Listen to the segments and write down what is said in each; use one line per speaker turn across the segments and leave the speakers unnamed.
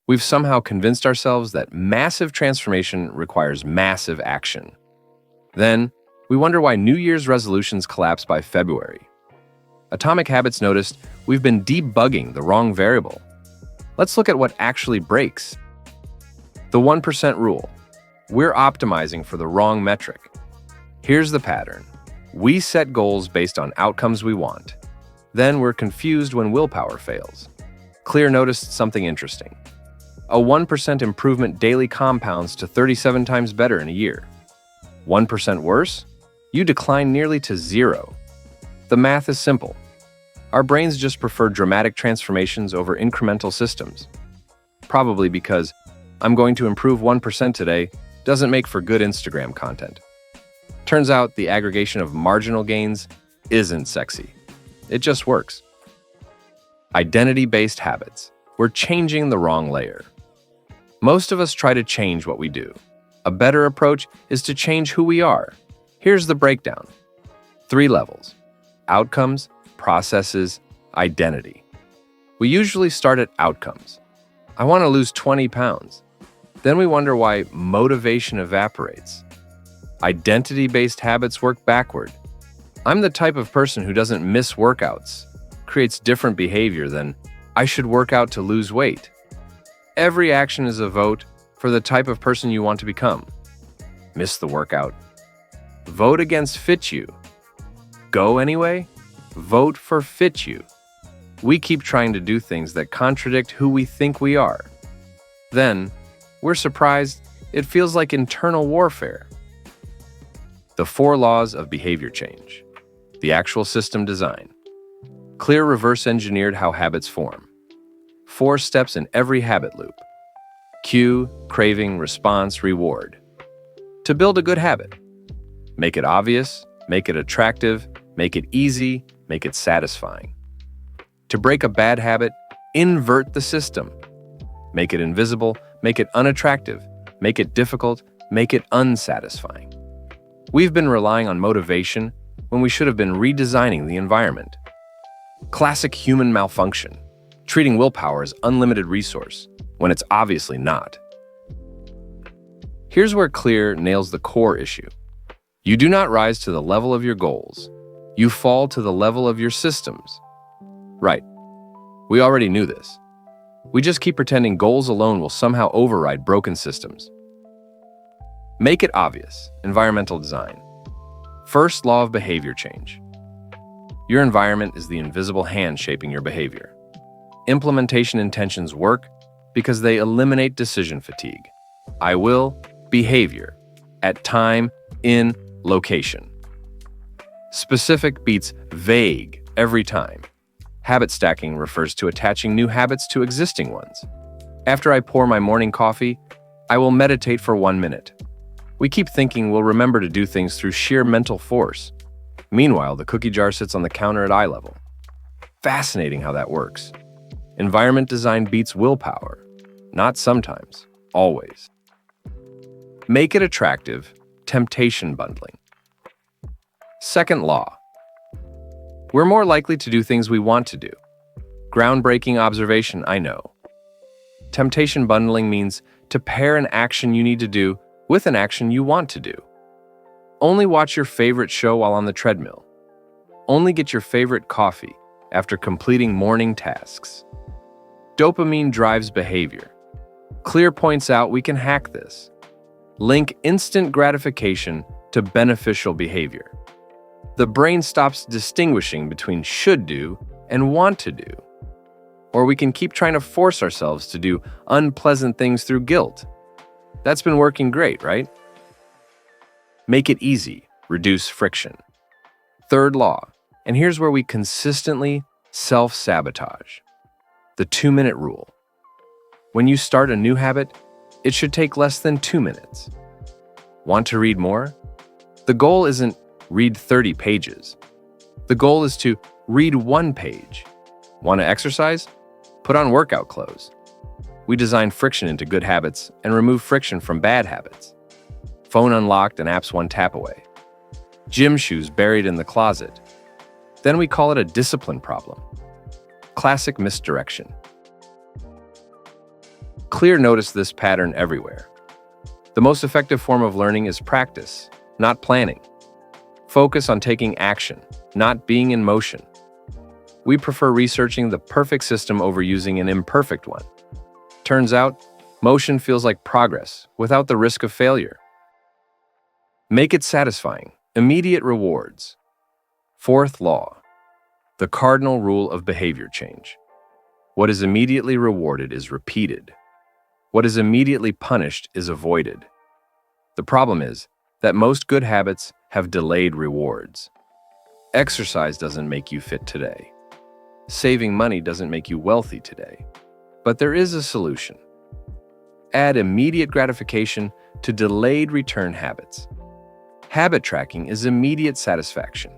We've somehow convinced ourselves that massive transformation requires massive action. Then, we wonder why New Year's resolutions collapse by February. Atomic Habits noticed we've been debugging the wrong variable. Let's look at what actually breaks. The 1% rule. We're optimizing for the wrong metric. Here's the pattern. We set goals based on outcomes we want. Then we're confused when willpower fails. Clear noticed something interesting. A 1% improvement daily compounds to 37 times better in a year. 1% worse? You decline nearly to 0. The math is simple. Our brains just prefer dramatic transformations over incremental systems. Probably because I'm going to improve 1% today doesn't make for good Instagram content. Turns out the aggregation of marginal gains isn't sexy. It just works. Identity-based habits. We're changing the wrong layer. Most of us try to change what we do. A better approach is to change who we are. Here's the breakdown. 3 levels: outcomes, processes, identity. We usually start at outcomes. I want to lose 20 pounds. Then we wonder why motivation evaporates. Identity-based habits work backward. I'm the type of person who doesn't miss workouts, creates different behavior than I should work out to lose weight. Every action is a vote for the type of person you want to become. Miss the workout. Vote against fit you. Go anyway? Vote for fit you. We keep trying to do things that contradict who we think we are. Then, we're surprised it feels like internal warfare. The 4 laws of behavior change. The actual system design. Clear reverse engineered how habits form. 4 steps in every habit loop. Cue, craving, response, reward. To build a good habit. Make it obvious, make it attractive, make it easy, make it satisfying. To break a bad habit, invert the system. Make it invisible, make it unattractive, make it difficult, make it unsatisfying. We've been relying on motivation when we should have been redesigning the environment. Classic human malfunction, treating willpower as unlimited resource when it's obviously not. Here's where Clear nails the core issue. You do not rise to the level of your goals. You fall to the level of your systems. Right. We already knew this. We just keep pretending goals alone will somehow override broken systems. Make it obvious. Environmental design. First law of behavior change. Your environment is the invisible hand shaping your behavior. Implementation intentions work because they eliminate decision fatigue. I will, behavior, at time, in, location. Specific beats vague every time. Habit stacking refers to attaching new habits to existing ones. After I pour my morning coffee, I will meditate for 1 minute. We keep thinking we'll remember to do things through sheer mental force. Meanwhile, the cookie jar sits on the counter at eye level. Fascinating how that works. Environment design beats willpower. Not sometimes, always. Make it attractive. Temptation bundling. Second law. We're more likely to do things we want to do. Groundbreaking observation, I know. Temptation bundling means to pair an action you need to do with an action you want to do. Only watch your favorite show while on the treadmill. Only get your favorite coffee after completing morning tasks. Dopamine drives behavior. Clear points out we can hack this. Link instant gratification to beneficial behavior. The brain stops distinguishing between should do and want to do. Or we can keep trying to force ourselves to do unpleasant things through guilt. That's been working great, right? Make it easy, reduce friction. Third law, and here's where we consistently self-sabotage. The 2-minute rule. When you start a new habit, it should take less than 2 minutes. Want to read more? The goal isn't read 30 pages. The goal is to read 1 page. Want to exercise? Put on workout clothes. We design friction into good habits and remove friction from bad habits. Phone unlocked and apps 1 tap away. Gym shoes buried in the closet. Then we call it a discipline problem. Classic misdirection. Clear noticed this pattern everywhere. The most effective form of learning is practice, not planning. Focus on taking action, not being in motion. We prefer researching the perfect system over using an imperfect one. Turns out, motion feels like progress without the risk of failure. Make it satisfying. Immediate rewards. Fourth law, the cardinal rule of behavior change. What is immediately rewarded is repeated. What is immediately punished is avoided. The problem is that most good habits have delayed rewards. Exercise doesn't make you fit today. Saving money doesn't make you wealthy today. But there is a solution. Add immediate gratification to delayed return habits. Habit tracking is immediate satisfaction.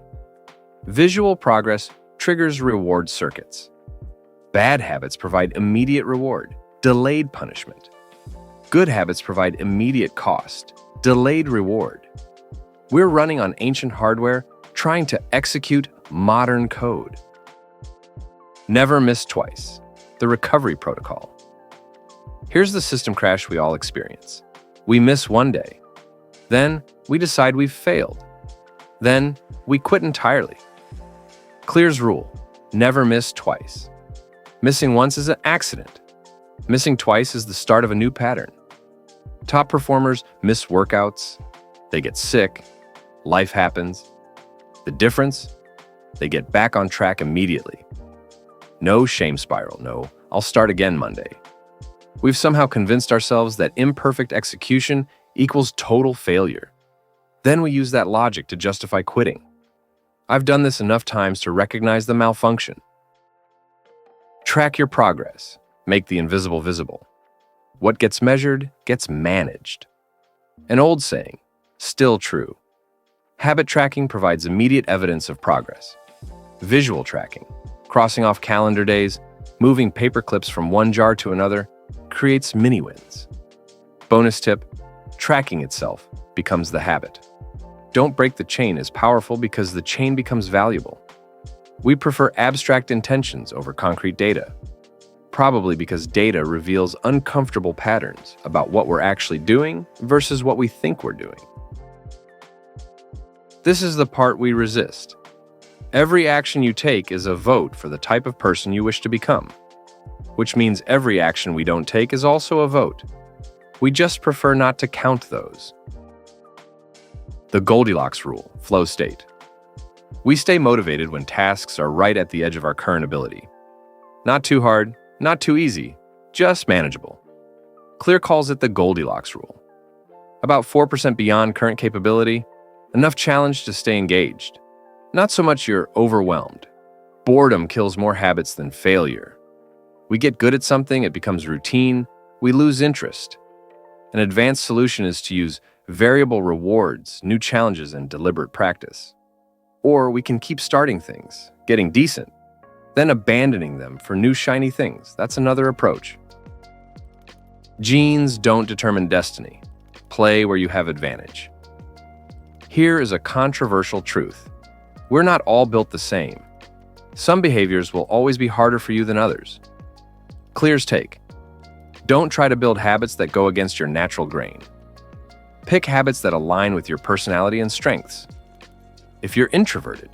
Visual progress triggers reward circuits. Bad habits provide immediate reward, delayed punishment. Good habits provide immediate cost, delayed reward. We're running on ancient hardware, trying to execute modern code. Never miss twice. The recovery protocol. Here's the system crash we all experience. We miss one day. Then we decide we've failed. Then we quit entirely. Clear's rule: never miss twice. Missing once is an accident. Missing twice is the start of a new pattern. Top performers miss workouts. They get sick. Life happens. The difference? They get back on track immediately. No shame spiral, no, I'll start again Monday. We've somehow convinced ourselves that imperfect execution equals total failure. Then we use that logic to justify quitting. I've done this enough times to recognize the malfunction. Track your progress. Make the invisible visible. What gets measured gets managed. An old saying, still true. Habit tracking provides immediate evidence of progress. Visual tracking, crossing off calendar days, moving paper clips from one jar to another, creates mini wins. Bonus tip, tracking itself becomes the habit. Don't break the chain is powerful because the chain becomes valuable. We prefer abstract intentions over concrete data, probably because data reveals uncomfortable patterns about what we're actually doing versus what we think we're doing. This is the part we resist. Every action you take is a vote for the type of person you wish to become, which means every action we don't take is also a vote. We just prefer not to count those. The Goldilocks Rule, flow state. We stay motivated when tasks are right at the edge of our current ability. Not too hard, not too easy, just manageable. Clear calls it the Goldilocks Rule. About 4% beyond current capability, enough challenge to stay engaged. Not so much you're overwhelmed. Boredom kills more habits than failure. We get good at something, it becomes routine, we lose interest. An advanced solution is to use variable rewards, new challenges, and deliberate practice. Or we can keep starting things, getting decent, then abandoning them for new shiny things. That's another approach. Genes don't determine destiny. Play where you have advantage. Here is a controversial truth. We're not all built the same. Some behaviors will always be harder for you than others. Clear's take. Don't try to build habits that go against your natural grain. Pick habits that align with your personality and strengths. If you're introverted,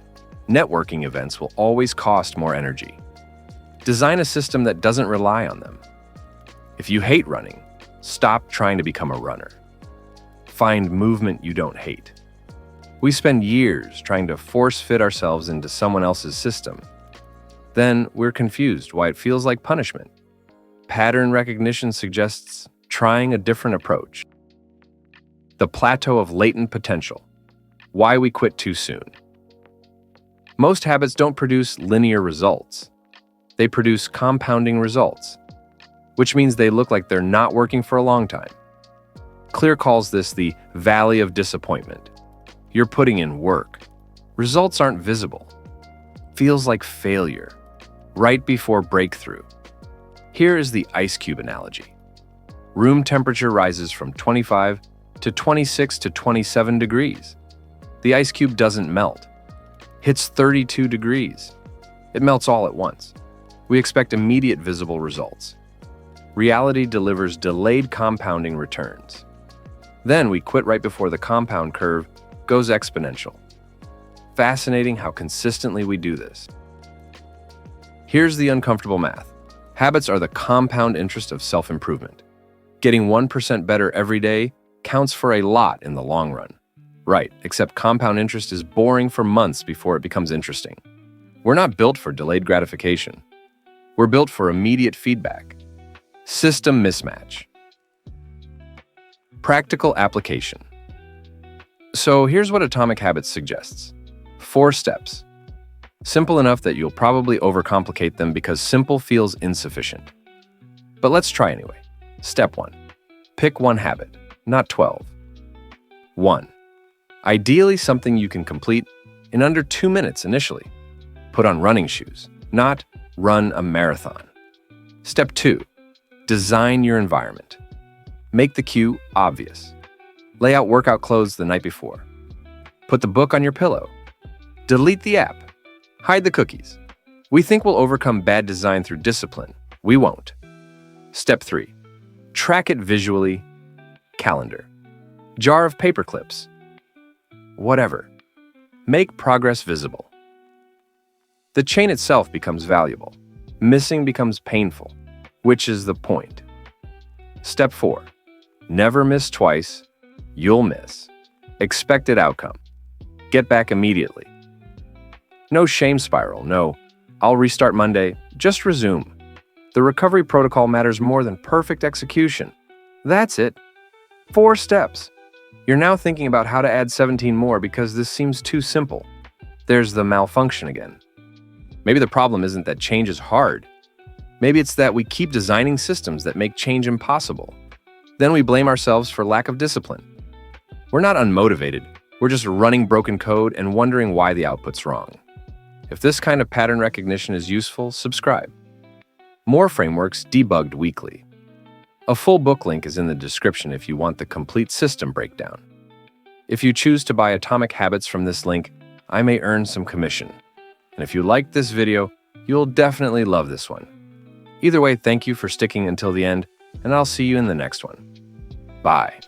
networking events will always cost more energy. Design a system that doesn't rely on them. If you hate running, stop trying to become a runner. Find movement you don't hate. We spend years trying to force-fit ourselves into someone else's system. Then we're confused why it feels like punishment. Pattern recognition suggests trying a different approach. The plateau of latent potential. Why we quit too soon. Most habits don't produce linear results. They produce compounding results, which means they look like they're not working for a long time. Clear calls this the valley of disappointment. You're putting in work. Results aren't visible. Feels like failure, right before breakthrough. Here is the ice cube analogy. Room temperature rises from 25 to 26 to 27 degrees. The ice cube doesn't melt. Hits 32 degrees. It melts all at once. We expect immediate visible results. reality delivers delayed compounding returns. Then we quit right before the compound curve goes exponential. Fascinating how consistently we do this. Here's the uncomfortable math. Habits are the compound interest of self-improvement. Getting 1% better every day counts for a lot in the long run. Right, except compound interest is boring for months before it becomes interesting. We're not built for delayed gratification. We're built for immediate feedback. System mismatch. Practical application. So here's what Atomic Habits suggests. 4 steps. Simple enough that you'll probably overcomplicate them because simple feels insufficient. But let's try anyway. Step 1. Pick one habit, not 12. 1. Ideally something you can complete in under 2 minutes initially. Put on running shoes, not run a marathon. Step 2. Design your environment. Make the cue obvious. Lay out workout clothes the night before. Put the book on your pillow. Delete the app. Hide the cookies. We think we'll overcome bad design through discipline. We won't. Step 3. Track it visually. Calendar. Jar of paper clips. Whatever. Make progress visible. The chain itself becomes valuable. Missing becomes painful, which is the point. Step 4. Never miss twice. You'll miss. Expected outcome. Get back immediately. No shame spiral, no, I'll restart Monday, just resume. The recovery protocol matters more than perfect execution. That's it. 4 steps. You're now thinking about how to add 17 more because this seems too simple. There's the malfunction again. Maybe the problem isn't that change is hard. Maybe it's that we keep designing systems that make change impossible. Then we blame ourselves for lack of discipline. We're not unmotivated. We're just running broken code and wondering why the output's wrong. If this kind of pattern recognition is useful, subscribe. More frameworks debugged weekly. A full book link is in the description if you want the complete system breakdown. If you choose to buy Atomic Habits from this link, I may earn some commission. And if you liked this video, you'll definitely love this one. Either way, thank you for sticking until the end, and I'll see you in the next one. Bye.